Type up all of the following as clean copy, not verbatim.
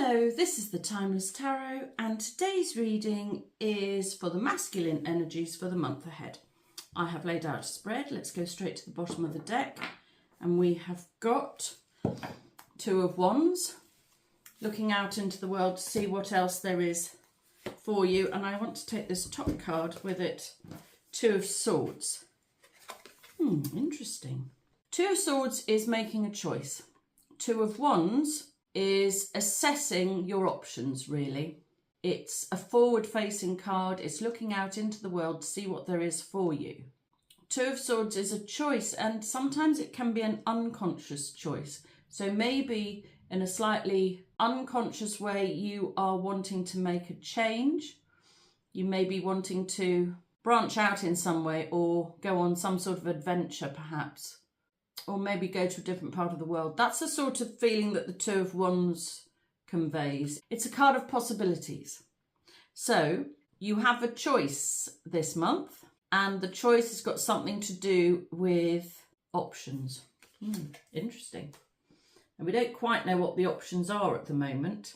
Hello, this is the Timeless Tarot, and today's reading is for the masculine energies for the month ahead. I have laid out a spread. Let's go straight to the bottom of the deck, and we have got Two of Wands, looking out into the world to see what else there is for you. And I want to take this top card with it, Two of Swords. Interesting. Two of Swords is making a choice. Two of Wands is assessing your options, really. It's a forward-facing card. It's looking out into the world to see what there is for you. Two of Swords is a choice, and sometimes it can be an unconscious choice. So maybe in a slightly unconscious way, you are wanting to make a change. You may be wanting to branch out in some way or go on some sort of adventure, perhaps. Or maybe go to a different part of the world. That's the sort of feeling that the Two of Wands conveys. It's a card of possibilities. So you have a choice this month, and the choice has got something to do with options. Interesting. And we don't quite know what the options are at the moment.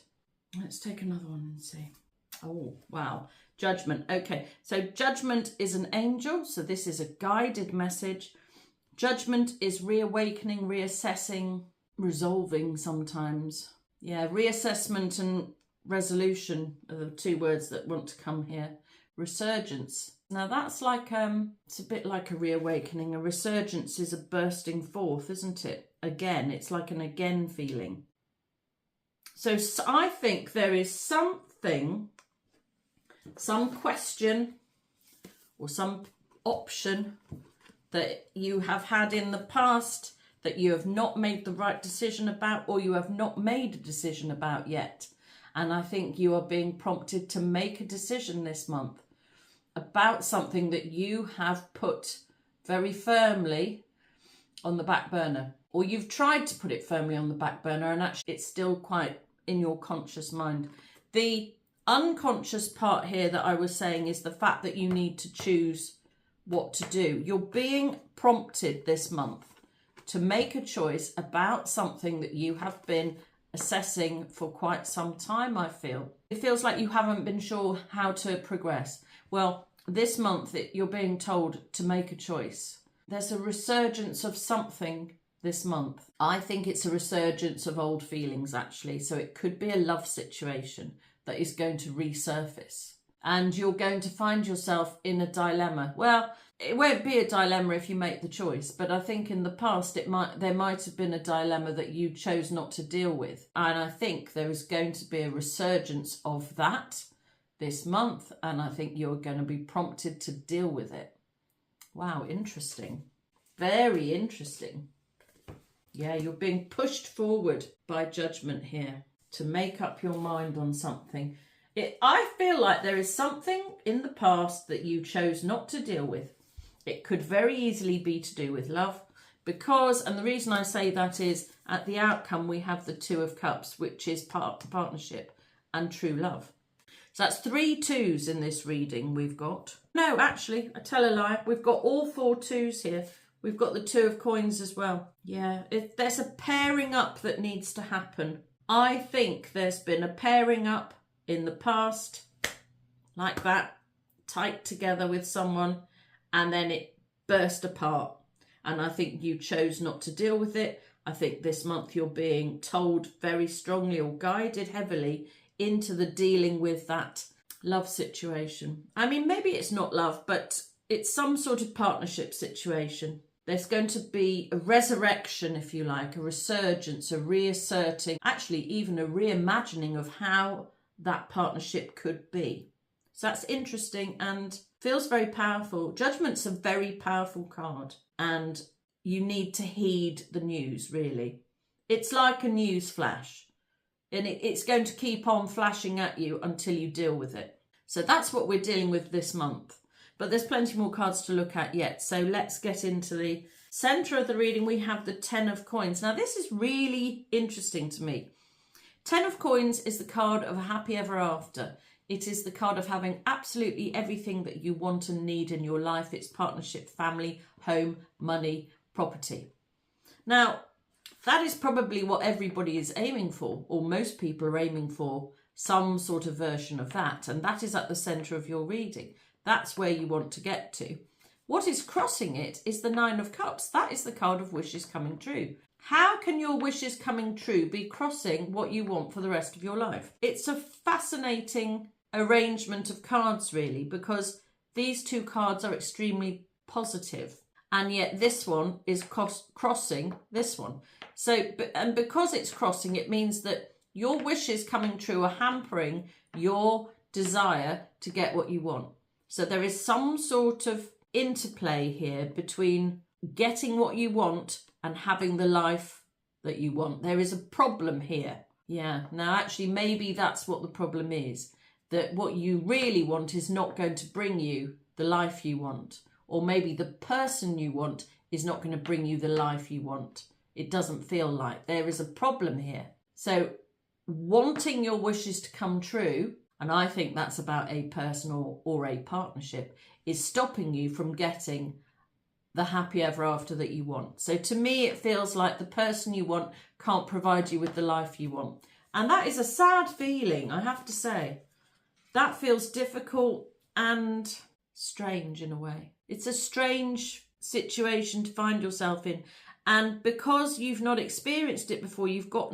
Let's take another one and see. Oh, wow. Judgment. Okay, so Judgment is an angel. So this is a guided message. Judgment is reawakening, reassessing, resolving sometimes. Yeah, reassessment and resolution are the two words that want to come here. Resurgence. Now that's like, it's a bit like a reawakening. A resurgence is a bursting forth, isn't it? Again, it's like an again feeling. So I think there is something, some question or some option that you have had in the past that you have not made the right decision about, or you have not made a decision about yet. And I think you are being prompted to make a decision this month about something that you have put very firmly on the back burner, or you've tried to put it firmly on the back burner and actually it's still quite in your conscious mind. The unconscious part here that I was saying is the fact that you need to choose what to do. You're being prompted this month to make a choice about something that you have been assessing for quite some time, I feel. It feels like you haven't been sure how to progress. Well, this month you're being told to make a choice. There's a resurgence of something this month. I think it's a resurgence of old feelings, actually. So it could be a love situation that is going to resurface. And you're going to find yourself in a dilemma. Well, it won't be a dilemma if you make the choice, but I think in the past there might have been a dilemma that you chose not to deal with. And I think there is going to be a resurgence of that this month, and I think you're going to be prompted to deal with it. Wow, interesting. Very interesting. Yeah, you're being pushed forward by Judgment here to make up your mind on something. I feel like there is something in the past that you chose not to deal with. It could very easily be to do with love because, and the reason I say that is at the outcome we have the Two of Cups, which is partnership and true love. So that's 3 twos in this reading we've got. No, actually, I tell a lie. We've got all 4 twos here. We've got the Two of Coins as well. Yeah, there's a pairing up that needs to happen. I think there's been a pairing up in the past, like that, tight together with someone, and then it burst apart. And I think you chose not to deal with it. I think this month you're being told very strongly or guided heavily into the dealing with that love situation. I mean, maybe it's not love, but it's some sort of partnership situation. There's going to be a resurrection, if you like, a resurgence, a reasserting, actually even a reimagining of how that partnership could be. So that's interesting and feels very powerful. Judgment's a very powerful card, and you need to heed the news, really. It's like a news flash, and it's going to keep on flashing at you until you deal with it. So that's what we're dealing with this month. But there's plenty more cards to look at yet. So let's get into the centre of the reading. We have the Ten of Coins. Now this is really interesting to me. Ten of Coins is the card of a happy ever after. It is the card of having absolutely everything that you want and need in your life. It's partnership, family, home, money, property. Now, that is probably what everybody is aiming for, or most people are aiming for some sort of version of that. And that is at the centre of your reading. That's where you want to get to. What is crossing it is the Nine of Cups. That is the card of wishes coming true. How can your wishes coming true be crossing what you want for the rest of your life? It's a fascinating arrangement of cards, really, because these two cards are extremely positive, and yet this one is crossing this one. So, and because it's crossing, it means that your wishes coming true are hampering your desire to get what you want. So there is some sort of interplay here between getting what you want and having the life that you want. There is a problem here. Yeah, now actually maybe that's what the problem is, that what you really want is not going to bring you the life you want, or maybe the person you want is not going to bring you the life you want. It doesn't feel like there is a problem here. So wanting your wishes to come true, and I think that's about a person or a partnership, is stopping you from getting the happy ever after that you want. So to me, it feels like the person you want can't provide you with the life you want. And that is a sad feeling, I have to say. That feels difficult and strange in a way. It's a strange situation to find yourself in. And because you've not experienced it before, you've got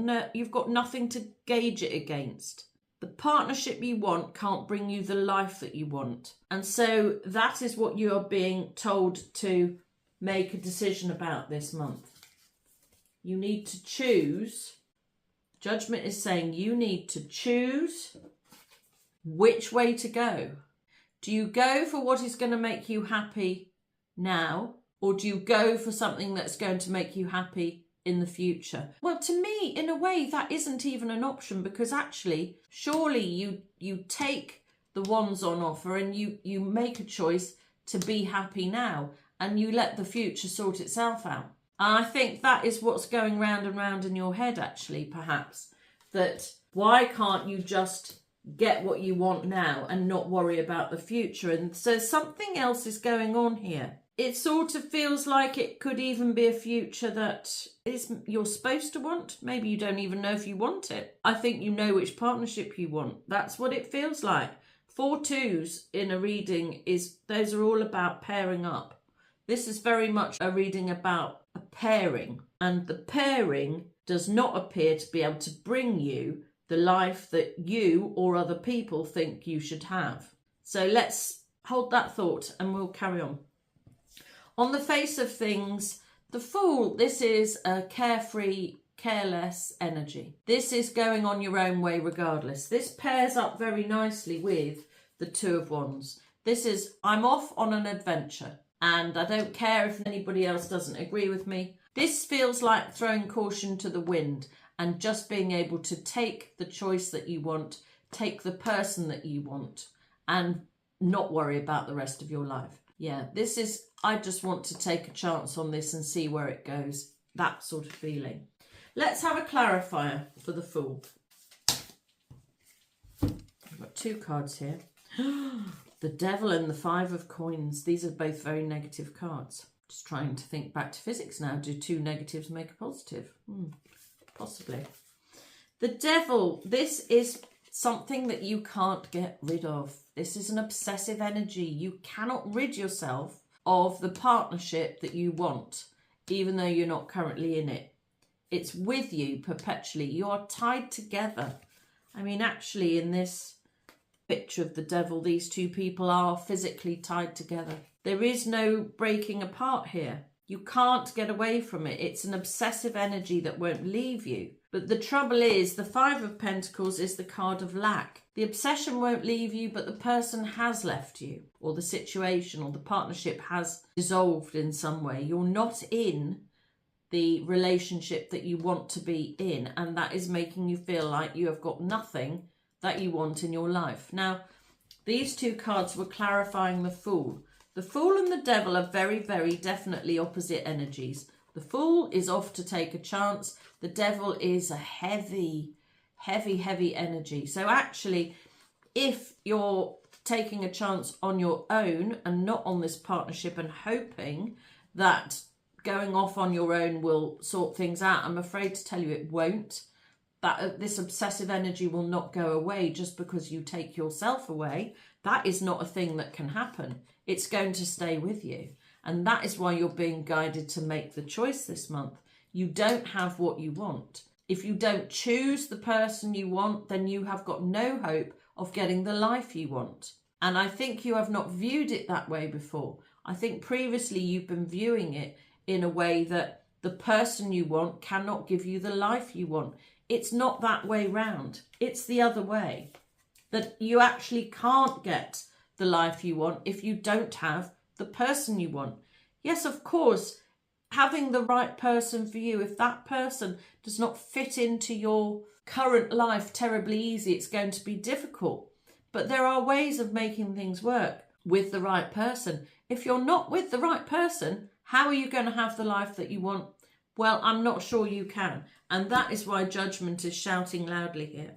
nothing to gauge it against. The partnership you want can't bring you the life that you want. And so that is what you are being told to make a decision about this month. You need to choose. Judgment is saying you need to choose which way to go. Do you go for what is going to make you happy now, or do you go for something that's going to make you happy in the future? Well, to me, in a way, that isn't even an option, because actually, surely you take the Wands on offer and you make a choice to be happy now, and you let the future sort itself out. And I think that is what's going round and round in your head, actually, perhaps, that why can't you just get what you want now and not worry about the future? And so something else is going on here. It sort of feels like it could even be a future that you're supposed to want. Maybe you don't even know if you want it. I think you know which partnership you want. That's what it feels like. 4 twos in a reading, those are all about pairing up. This is very much a reading about a pairing, and the pairing does not appear to be able to bring you the life that you or other people think you should have. So let's hold that thought and we'll carry on. On the face of things, the Fool, this is a carefree, careless energy. This is going on your own way regardless. This pairs up very nicely with the Two of Wands. This is, I'm off on an adventure and I don't care if anybody else doesn't agree with me. This feels like throwing caution to the wind and just being able to take the choice that you want, take the person that you want, and not worry about the rest of your life. Yeah, this is, I just want to take a chance on this and see where it goes. That sort of feeling. Let's have a clarifier for the Fool. I've got 2 cards here. The Devil and the 5 of Coins. These are both very negative cards. Just trying to think back to physics now. Do 2 negatives make a positive? Possibly. The Devil, this is something that you can't get rid of. This is an obsessive energy. You cannot rid yourself of the partnership that you want, even though you're not currently in it. It's with you perpetually. You are tied together. I mean, actually, in this picture of the Devil, these 2 people are physically tied together. There is no breaking apart here. You can't get away from it. It's an obsessive energy that won't leave you. But the trouble is, the 5 of Pentacles is the card of lack. The obsession won't leave you, but the person has left you, or the situation or the partnership has dissolved in some way. You're not in the relationship that you want to be in, and that is making you feel like you have got nothing that you want in your life. Now, these 2 cards were clarifying the Fool. The Fool and the Devil are very, very definitely opposite energies. The Fool is off to take a chance. The Devil is a heavy, heavy, heavy energy. So actually, if you're taking a chance on your own and not on this partnership and hoping that going off on your own will sort things out. I'm afraid to tell you it won't. That this obsessive energy will not go away just because you take yourself away. That is not a thing that can happen. It's going to stay with you. And that is why you're being guided to make the choice this month. You don't have what you want. If you don't choose the person you want, then you have got no hope of getting the life you want. And I think you have not viewed it that way before. I think previously you've been viewing it in a way that the person you want cannot give you the life you want. It's not that way round. It's the other way. That you actually can't get the life you want if you don't have the person you want. Yes, of course, having the right person for you, if that person does not fit into your current life terribly easy, it's going to be difficult. But there are ways of making things work with the right person. If you're not with the right person, how are you going to have the life that you want? Well, I'm not sure you can. And that is why judgment is shouting loudly here.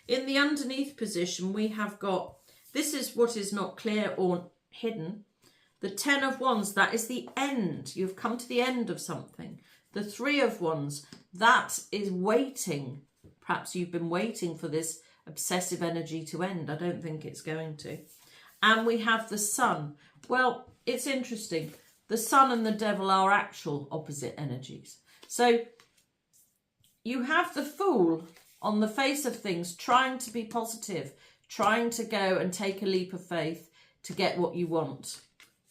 In the underneath position, we have got, this is what is not clear or hidden. The 10 of Wands, that is the end. You've come to the end of something. The 3 of Wands, that is waiting. Perhaps you've been waiting for this obsessive energy to end. I don't think it's going to. And we have the Sun. Well, it's interesting. The Sun and the Devil are actual opposite energies. So you have the Fool on the face of things, trying to be positive, trying to go and take a leap of faith to get what you want,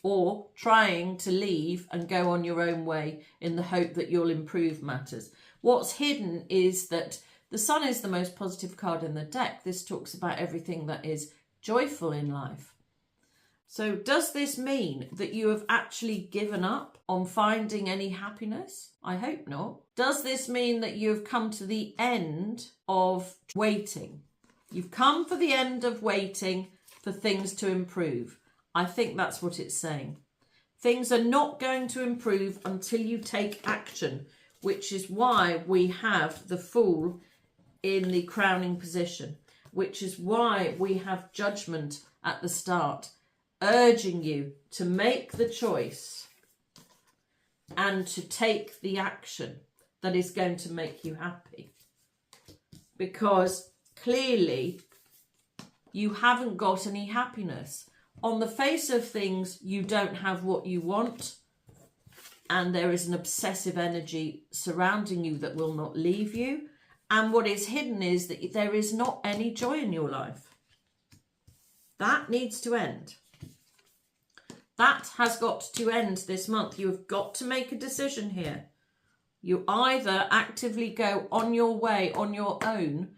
or trying to leave and go on your own way in the hope that you'll improve matters. What's hidden is that the Sun is the most positive card in the deck. This talks about everything that is joyful in life. So does this mean that you have actually given up on finding any happiness? I hope not. Does this mean that you have come to the end of waiting? You've come for the end of waiting for things to improve. I think that's what it's saying. Things are not going to improve until you take action, which is why we have the Fool in the crowning position, which is why we have Judgment at the start, urging you to make the choice and to take the action that is going to make you happy. Because clearly you haven't got any happiness. On the face of things, you don't have what you want, and there is an obsessive energy surrounding you that will not leave you. And what is hidden is that there is not any joy in your life. That needs to end. That has got to end this month. You have got to make a decision here. You either actively go on your way on your own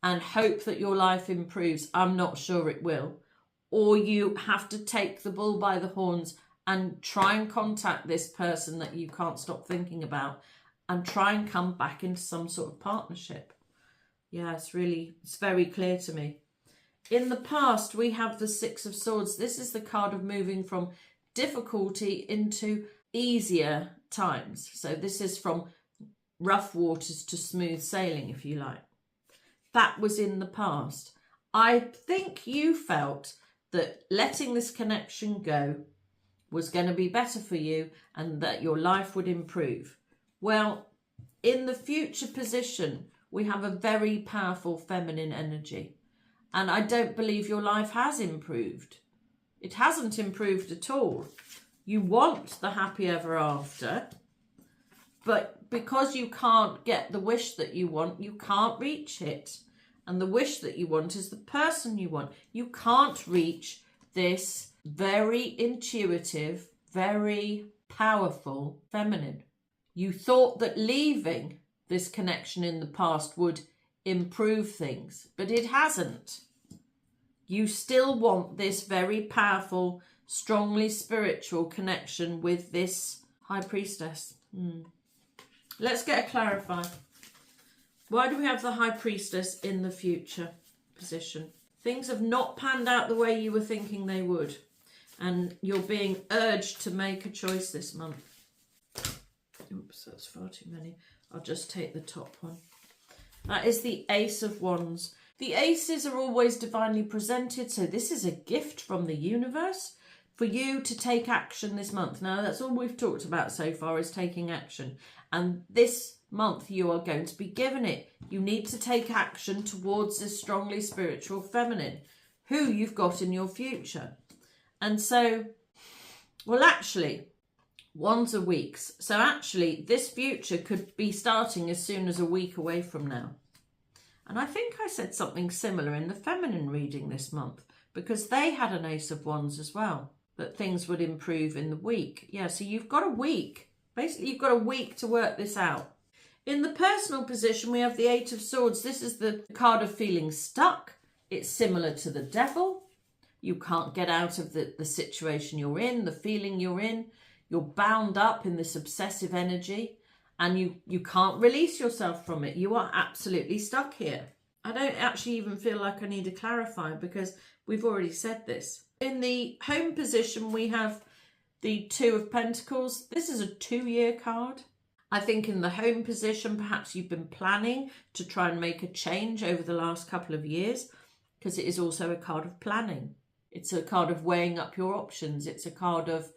and hope that your life improves. I'm not sure it will. Or you have to take the bull by the horns and try and contact this person that you can't stop thinking about and try and come back into some sort of partnership. Yeah, it's very clear to me. In the past, we have the 6 of Swords. This is the card of moving from difficulty into easier times. So this is from rough waters to smooth sailing, if you like. That was in the past. I think you felt that letting this connection go was going to be better for you and that your life would improve. Well, in the future position, we have a very powerful feminine energy. And I don't believe your life has improved. It hasn't improved at all. You want the happy ever after, but because you can't get the wish that you want, you can't reach it. And the wish that you want is the person you want. You can't reach this very intuitive, very powerful feminine. You thought that leaving this connection in the past would improve things, but it hasn't. You still want this very powerful, strongly spiritual connection with this High Priestess. Let's get a clarify. Why do we have the High Priestess in the future position? Things have not panned out the way you were thinking they would. And you're being urged to make a choice this month. Oops, that's far too many. I'll just take the top one. That is the Ace of Wands. The aces are always divinely presented, so this is a gift from the universe for you to take action this month. Now, that's all we've talked about so far, is taking action. And this month you are going to be given it. You need to take action towards this strongly spiritual feminine who you've got in your future. And so, well, actually, wands are weeks. So actually, this future could be starting as soon as a week away from now. And I think I said something similar in the feminine reading this month, because they had an Ace of Wands as well, that things would improve in the week. Yeah, so you've got a week. Basically, you've got a week to work this out. In the personal position, we have the Eight of Swords. This is the card of feeling stuck. It's similar to the Devil. You can't get out of the situation you're in, the feeling you're in. You're bound up in this obsessive energy, and you can't release yourself from it. You are absolutely stuck here. I don't actually even feel like I need to clarify, because we've already said this. In the home position, we have the Two of Pentacles. This is a 2-year card. I think in the home position, perhaps you've been planning to try and make a change over the last couple of years, because it is also a card of planning. It's a card of weighing up your options. It's a card of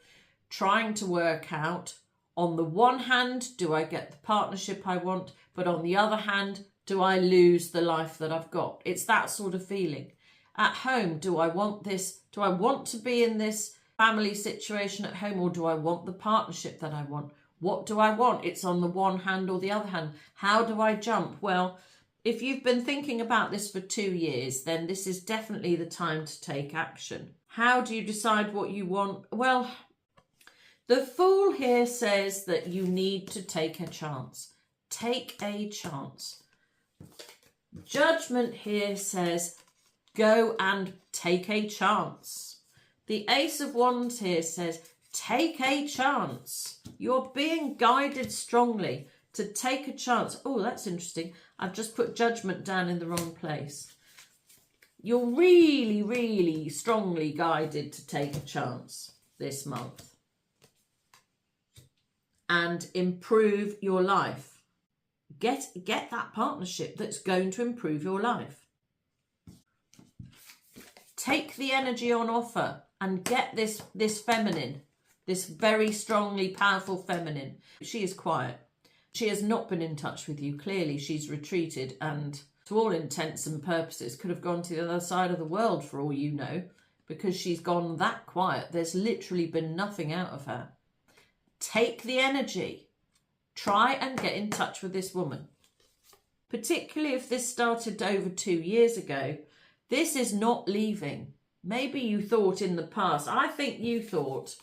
trying to work out, on the one hand, do I get the partnership I want? But on the other hand, do I lose the life that I've got? It's that sort of feeling. At home, do I want this? Do I want to be in this family situation at home, or do I want the partnership that I want? What do I want? It's on the one hand or the other hand. How do I jump? Well, if you've been thinking about this for 2 years, then this is definitely the time to take action. How do you decide what you want? Well, the Fool here says that you need to take a chance. Take a chance. Judgment here says go and take a chance. The Ace of Wands here says take a chance. You're being guided strongly to take a chance. Oh, that's interesting. I've just put Judgment down in the wrong place. You're really, really strongly guided to take a chance this month and improve your life. Get that partnership that's going to improve your life. Take the energy on offer and get this feminine, this very strongly powerful feminine. She is quiet. She has not been in touch with you. Clearly, she's retreated and, to all intents and purposes, could have gone to the other side of the world for all you know, because she's gone that quiet. There's literally been nothing out of her. Take the energy. Try and get in touch with this woman. Particularly if this started over 2 years ago, this is not leaving. Maybe you thought in the past, I think you thought,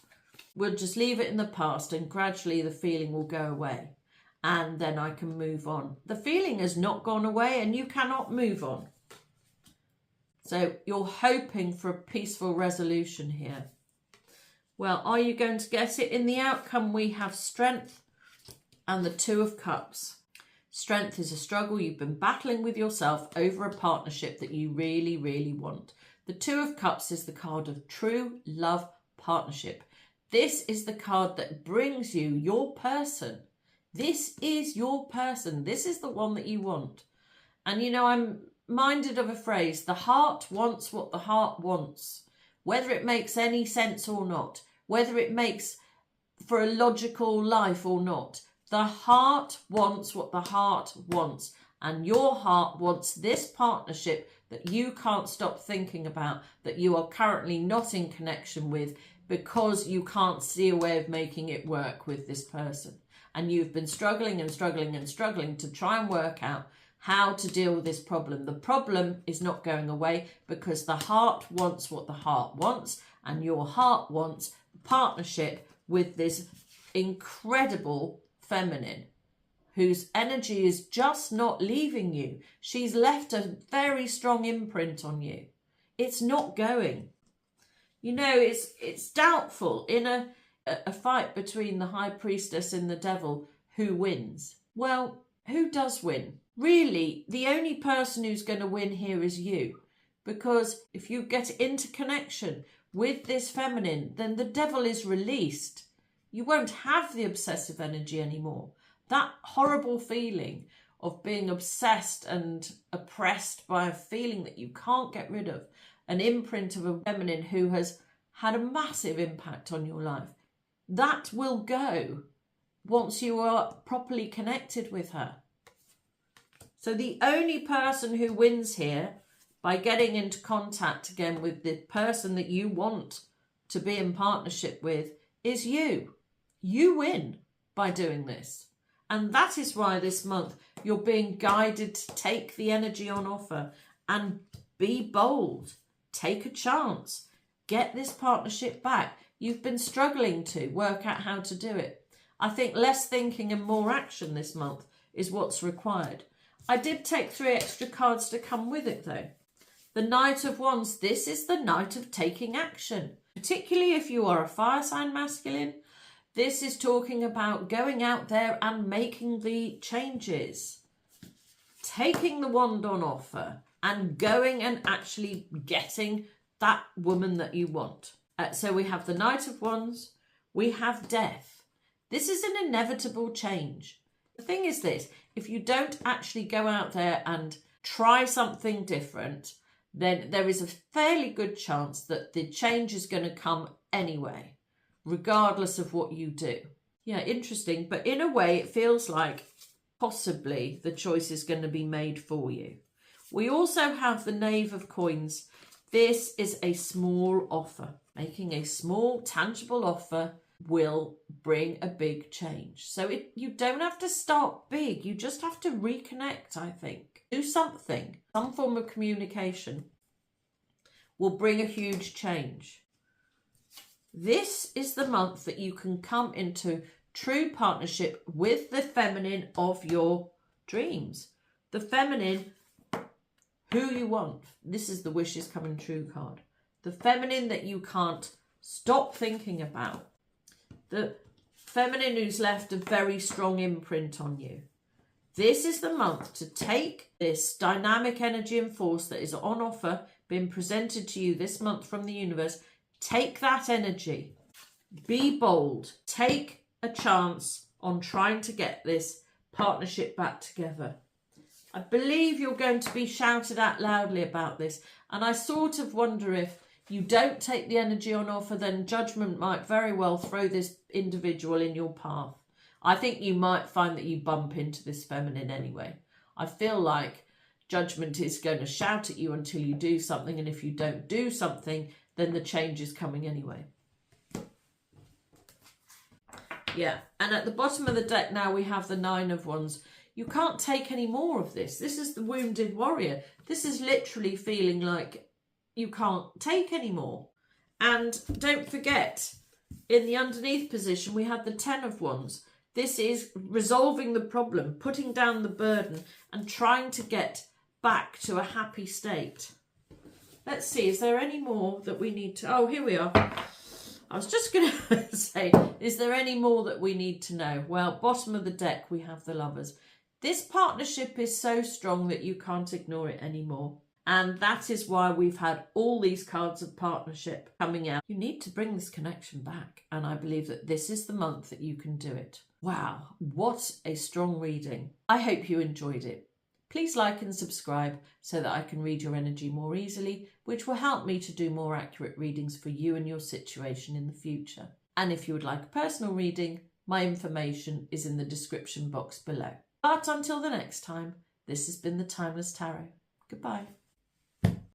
we'll just leave it in the past and gradually the feeling will go away and then I can move on. The feeling has not gone away and you cannot move on. So you're hoping for a peaceful resolution here. Well, are you going to get it? In the outcome, we have Strength and the Two of Cups. Strength is a struggle. You've been battling with yourself over a partnership that you really, really want. The Two of Cups is the card of true love partnership. This is the card that brings you your person. This is your person. This is the one that you want. And you know, I'm minded of a phrase, the heart wants what the heart wants. Whether it makes any sense or not, whether it makes for a logical life or not, the heart wants what the heart wants. And your heart wants this partnership that you can't stop thinking about, that you are currently not in connection with because you can't see a way of making it work with this person. And you've been struggling and struggling and struggling to try and work out how to deal with this problem. The problem is not going away because the heart wants what the heart wants, and your heart wants partnership with this incredible feminine whose energy is just not leaving you. She's left a very strong imprint on you. It's not going. You know, it's doubtful in a fight between the High Priestess and the Devil, who wins? Well, who does win? Really, the only person who's going to win here is you. Because if you get into connection with this feminine, then the Devil is released. You won't have the obsessive energy anymore. That horrible feeling of being obsessed and oppressed by a feeling that you can't get rid of. An imprint of a feminine who has had a massive impact on your life. That will go once you are properly connected with her. So the only person who wins here by getting into contact again with the person that you want to be in partnership with is you. You win by doing this. And that is why this month you're being guided to take the energy on offer and be bold. Take a chance. Get this partnership back. You've been struggling to work out how to do it. I think less thinking and more action this month is what's required. I did take 3 extra cards to come with it though. The Knight of Wands, this is the night of taking action. Particularly if you are a fire sign masculine, this is talking about going out there and making the changes. Taking the wand on offer and going and actually getting that woman that you want. So we have the Knight of Wands, we have Death. This is an inevitable change. The thing is this, if you don't actually go out there and try something different, then there is a fairly good chance that the change is going to come anyway, regardless of what you do. Yeah, interesting. But in a way, it feels like possibly the choice is going to be made for you. We also have the Knave of Coins. This is a small offer. Making a small, tangible offer will bring a big change. So you don't have to start big. You just have to reconnect, I think. Do something. Some form of communication will bring a huge change. This is the month that you can come into true partnership with the feminine of your dreams. The feminine who you want. This is the Wishes Coming True card. The feminine that you can't stop thinking about. The feminine who's left a very strong imprint on you. This is the month to take this dynamic energy and force that is on offer, being presented to you this month from the universe. Take that energy. Be bold. Take a chance on trying to get this partnership back together. I believe you're going to be shouted at loudly about this. And I sort of wonder if you don't take the energy on offer, then judgment might very well throw this individual in your path. I think you might find that you bump into this feminine anyway. I feel like judgment is going to shout at you until you do something. And if you don't do something, then the change is coming anyway. Yeah, and at the bottom of the deck now we have the Nine of Wands. You can't take any more of this. This is the wounded warrior. This is literally feeling like you can't take any more. And don't forget, in the underneath position, we had the Ten of Wands. This is resolving the problem, putting down the burden and trying to get back to a happy state. Let's see, is there any more that we need to... Oh, here we are. I was just going to say, is there any more that we need to know? Well, bottom of the deck, we have the Lovers. This partnership is so strong that you can't ignore it anymore. And that is why we've had all these cards of partnership coming out. You need to bring this connection back. And I believe that this is the month that you can do it. Wow, what a strong reading. I hope you enjoyed it. Please like and subscribe so that I can read your energy more easily, which will help me to do more accurate readings for you and your situation in the future. And if you would like a personal reading, my information is in the description box below. But until the next time, this has been the Timeless Tarot. Goodbye.